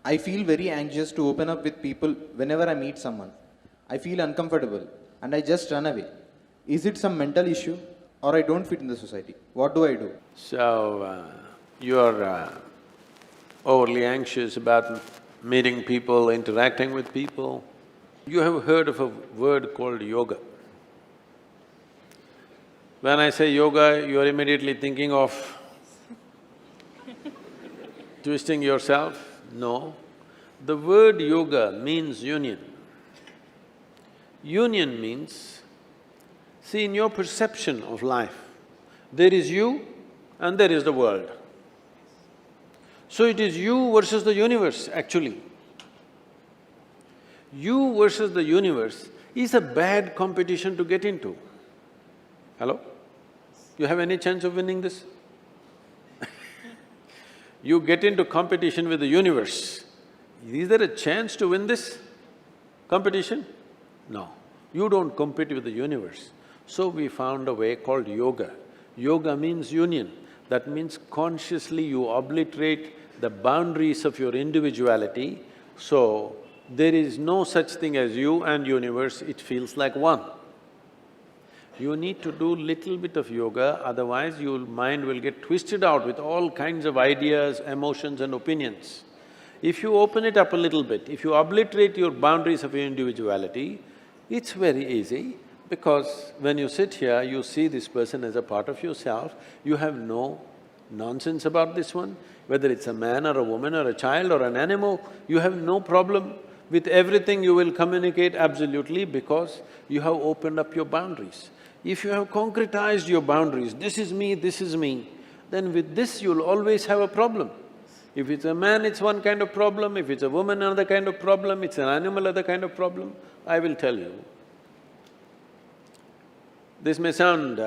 I feel very anxious to open up with people whenever I meet someone. I feel uncomfortable and I just run away. Is it some mental issue or I don't fit in the society? What do I do? So, you're overly anxious about meeting people, interacting with people. You have heard of a word called yoga. When I say yoga, you're immediately thinking of twisting yourself? No. The word yoga means union. Union means, see, in your perception of life, there is you and there is the world. So it is you versus the universe, actually. You versus the universe is a bad competition to get into. Hello? You have any chance of winning this? You get into competition with the universe. Is there a chance to win this competition? No. You don't compete with the universe. So we found a way called yoga. Yoga means union. That means consciously you obliterate the boundaries of your individuality, so there is no such thing as you and universe, it feels like one. You need to do little bit of yoga, otherwise your mind will get twisted out with all kinds of ideas, emotions and opinions. If you open it up a little bit, if you obliterate your boundaries of your individuality, it's very easy because when you sit here, you see this person as a part of yourself, you have no nonsense about this one, whether it's a man or a woman or a child or an animal, you have no problem. With everything you will communicate absolutely because you have opened up your boundaries. If you have concretized your boundaries, this is me, then with this you'll always have a problem. If it's a man, it's one kind of problem, if it's a woman, another kind of problem, it's an animal, other kind of problem. I will tell you. This may sound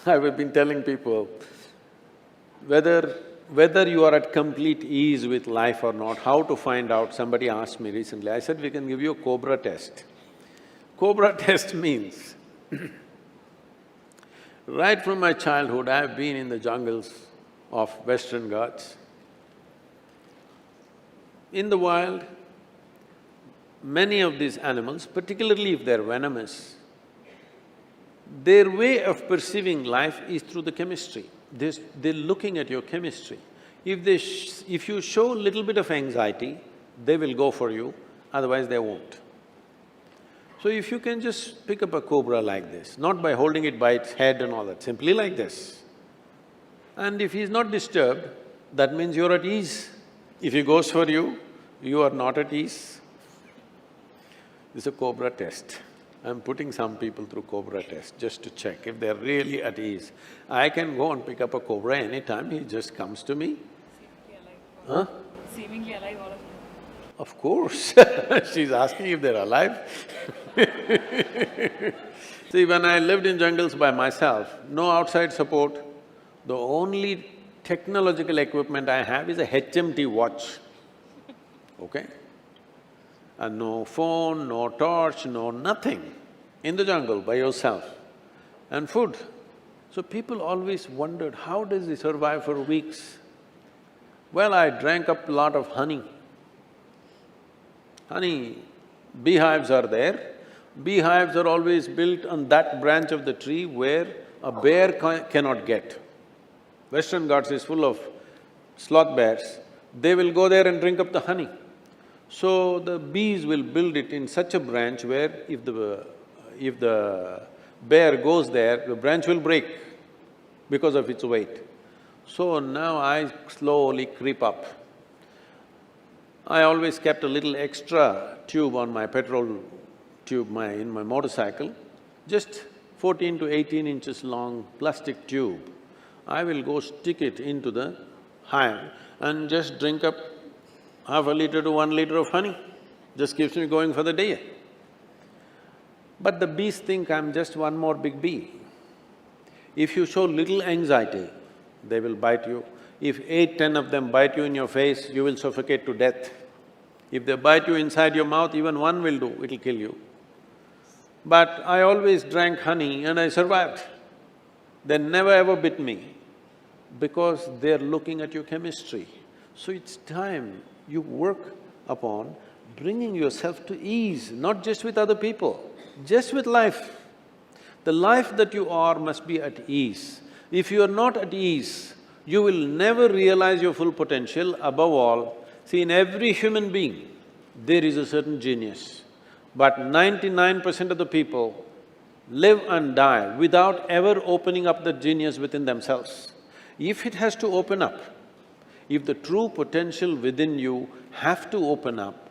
I've been telling people, whether you are at complete ease with life or not, how to find out, somebody asked me recently, I said, we can give you a Cobra test. Cobra test means, right from my childhood, I've been in the jungles of Western Ghats. In the wild, many of these animals, particularly if they're venomous, their way of perceiving life is through the chemistry. They're looking at your chemistry. If you show little bit of anxiety, they will go for you, otherwise they won't. So if you can just pick up a cobra like this, not by holding it by its head and all that, simply like this, and if he's not disturbed, that means you're at ease. If he goes for you, you are not at ease. This is a cobra test. I'm putting some people through cobra test just to check if they're really at ease. I can go and pick up a cobra anytime, he just comes to me. Seemingly alive. Huh? Seemingly alive, all of them. Of course she's asking if they're alive See, when I lived in jungles by myself, no outside support, the only technological equipment I have is a HMT watch, okay? And no phone, no torch, no nothing, in the jungle by yourself, and food. So people always wondered, how does he survive for weeks? Well, I drank up a lot of honey. Honey, beehives are there. Beehives are always built on that branch of the tree where a bear cannot get. Western Ghats is full of sloth bears, they will go there and drink up the honey. So the bees will build it in such a branch where if the bear goes there, the branch will break because of its weight. So now I slowly creep up. I always kept a little extra tube on my petrol tube in my motorcycle, just 14 to 18 inches long plastic tube. I will go stick it into the hive and just drink up half a liter to 1 liter of honey, just keeps me going for the day. But the bees think I'm just one more big bee. If you show little anxiety, they will bite you. If 8, 10 of them bite you in your face, you will suffocate to death. If they bite you inside your mouth, even one will do, it'll kill you. But I always drank honey and I survived. They never ever bit me because they're looking at your chemistry. So it's time You work upon bringing yourself to ease, not just with other people, just with life. The life that you are must be at ease. If you are not at ease, you will never realize your full potential. Above all, see, in every human being, there is a certain genius. But 99% of the people live and die without ever opening up the genius within themselves. If it has to open up, if the true potential within you have to open up,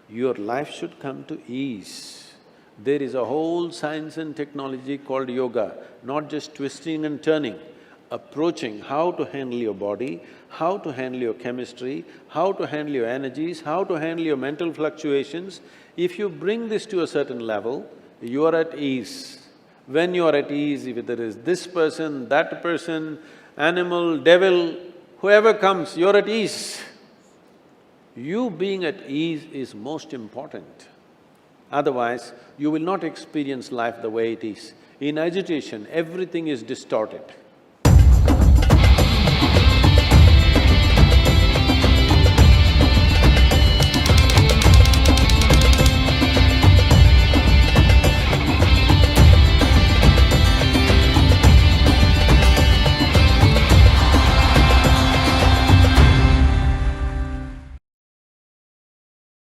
your life should come to ease. There is a whole science and technology called yoga, not just twisting and turning, approaching how to handle your body, how to handle your chemistry, how to handle your energies, how to handle your mental fluctuations. If you bring this to a certain level, you are at ease. When you are at ease, if there is this person, that person, animal, devil, whoever comes, you're at ease. You being at ease is most important. Otherwise, you will not experience life the way it is. In agitation, everything is distorted.